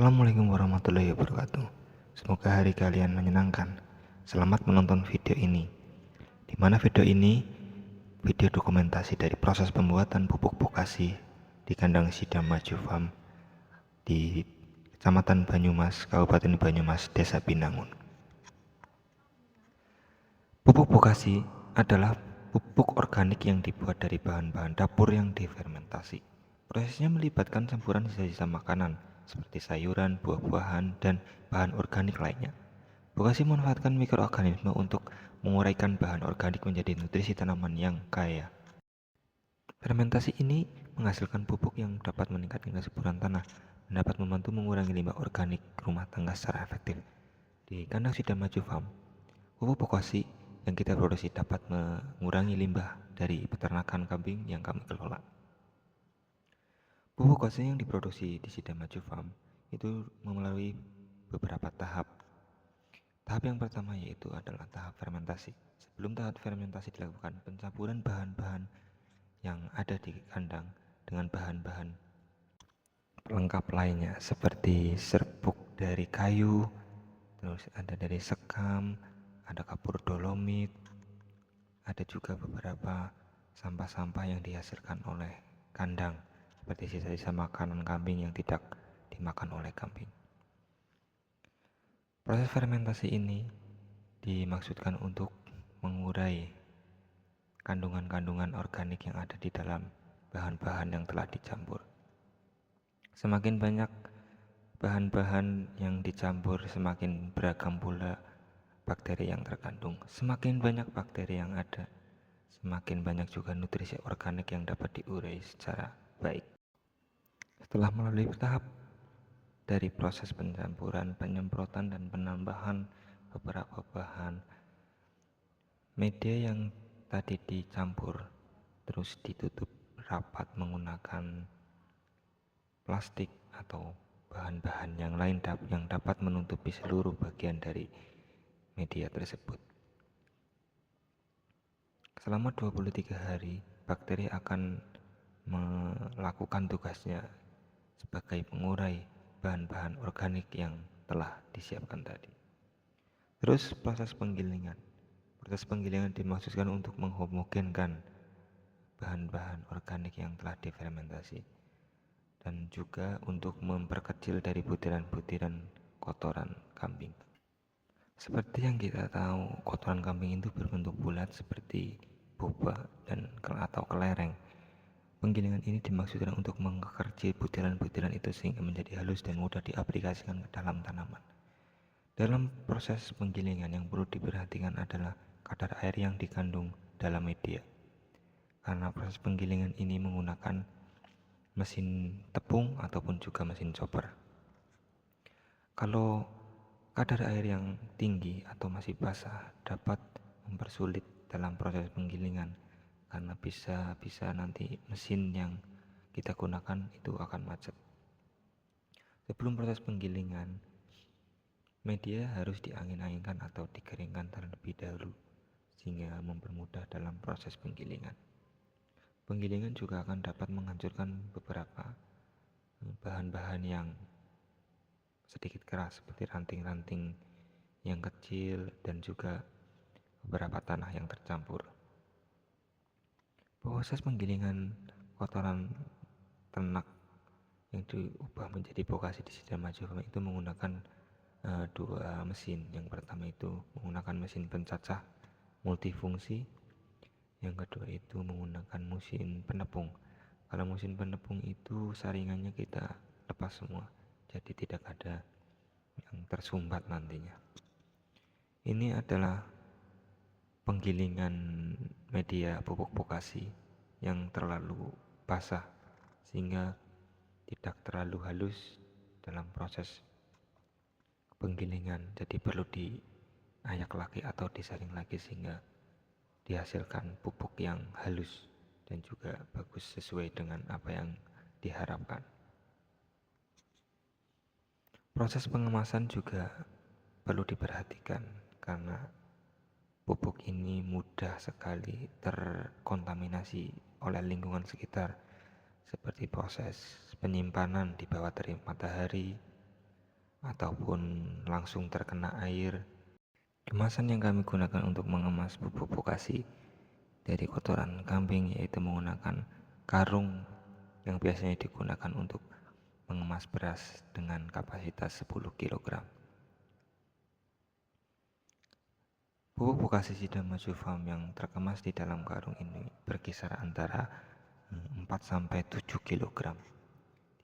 Assalamualaikum warahmatullahi wabarakatuh. Semoga hari kalian menyenangkan. Selamat menonton video ini. Di mana video ini video dokumentasi dari proses pembuatan pupuk bokasi di kandang Sidam Maju Farm di Kecamatan Banyumas, Kabupaten Banyumas, Desa Binangun. Pupuk bokasi adalah pupuk organik yang dibuat dari bahan-bahan dapur yang difermentasi. Prosesnya melibatkan campuran sisa-sisa makanan seperti sayuran, buah-buahan, dan bahan organik lainnya. Bokasi memanfaatkan mikroorganisme untuk menguraikan bahan organik menjadi nutrisi tanaman yang kaya. Fermentasi ini menghasilkan pupuk yang dapat meningkatkan kesuburan tanah dan dapat membantu mengurangi limbah organik rumah tangga secara efektif. Di kandang Sidam Maju Farm, pupuk bokasi yang kita produksi dapat mengurangi limbah dari peternakan kambing yang kami kelola. Pupuk bokasi yang diproduksi di Sidam Maju Farm itu melalui beberapa tahap. Tahap yang pertama yaitu adalah tahap fermentasi. Sebelum tahap fermentasi dilakukan, pencampuran bahan-bahan yang ada di kandang dengan bahan-bahan pelengkap lainnya seperti serbuk dari kayu, terus ada dari sekam, ada kapur dolomit, ada juga beberapa sampah-sampah yang dihasilkan oleh kandang seperti sisa-sisa makanan kambing yang tidak dimakan oleh kambing. Proses fermentasi ini dimaksudkan untuk mengurai kandungan-kandungan organik yang ada di dalam bahan-bahan yang telah dicampur. Semakin banyak bahan-bahan yang dicampur, semakin beragam pula bakteri yang terkandung. Semakin banyak bakteri yang ada, semakin banyak juga nutrisi organik yang dapat diurai secara baik. Setelah melalui tahap dari proses pencampuran, penyemprotan, dan penambahan beberapa bahan media yang tadi dicampur terus ditutup rapat menggunakan plastik atau bahan-bahan yang lain yang dapat menutupi seluruh bagian dari media tersebut. Selama 23 hari, bakteri akan melakukan tugasnya sebagai pengurai bahan-bahan organik yang telah disiapkan tadi. Terus proses penggilingan. Proses penggilingan dimaksudkan untuk menghomogenkan bahan-bahan organik yang telah difermentasi dan juga untuk memperkecil dari butiran-butiran kotoran kambing. Seperti yang kita tahu, kotoran kambing itu berbentuk bulat seperti boba dan atau kelereng. Penggilingan ini dimaksudkan untuk mengerci butiran-butiran itu sehingga menjadi halus dan mudah diaplikasikan ke dalam tanaman. Dalam proses penggilingan yang perlu diperhatikan adalah kadar air yang dikandung dalam media. Karena proses penggilingan ini menggunakan mesin tepung ataupun juga mesin chopper. Kalau kadar air yang tinggi atau masih basah dapat mempersulit dalam proses penggilingan karena bisa nanti mesin yang kita gunakan itu akan macet. Sebelum proses penggilingan, media harus diangin-anginkan atau dikeringkan terlebih dahulu sehingga mempermudah dalam proses penggilingan. Penggilingan juga akan dapat menghancurkan beberapa bahan-bahan yang sedikit keras seperti ranting-ranting yang kecil dan juga beberapa tanah yang tercampur. Proses penggilingan kotoran ternak yang diubah menjadi bokasi di Sidam Maju Farm itu menggunakan dua mesin. Yang pertama itu menggunakan mesin pencacah multifungsi, yang kedua itu menggunakan mesin penepung. Kalau mesin penepung itu saringannya kita lepas semua, jadi tidak ada yang tersumbat nantinya. Ini adalah penggilingan media pupuk bokasi yang terlalu basah sehingga tidak terlalu halus dalam proses penggilingan, jadi perlu diayak lagi atau disaring lagi sehingga dihasilkan pupuk yang halus dan juga bagus sesuai dengan apa yang diharapkan. Proses pengemasan juga perlu diperhatikan karena pupuk ini mudah sekali terkontaminasi oleh lingkungan sekitar seperti proses penyimpanan di bawah terik matahari, ataupun langsung terkena air. Kemasan yang kami gunakan untuk mengemas pupuk vokasi dari kotoran kambing yaitu menggunakan karung yang biasanya digunakan untuk mengemas beras dengan kapasitas 10 kg. Pupuk vokasi Sidam Maju Farm yang terkemas di dalam karung ini berkisar antara 4-7 kg,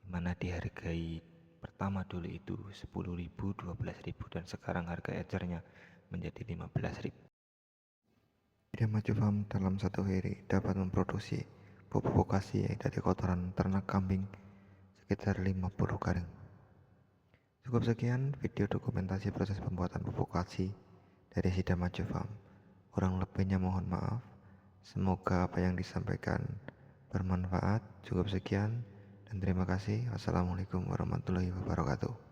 di mana dihargai pertama dulu itu 10.000, 12.000, dan sekarang harga ecernya menjadi 15.000. Sidam Maju Farm dalam satu hari dapat memproduksi pupuk vokasi dari kotoran ternak kambing sekitar 50 karung. Cukup sekian video dokumentasi proses pembuatan pupuk vokasi dari Sidam Maju Farm. Kurang lebihnya mohon maaf. Semoga apa yang disampaikan bermanfaat. Cukup sekian dan terima kasih. Wassalamualaikum warahmatullahi wabarakatuh.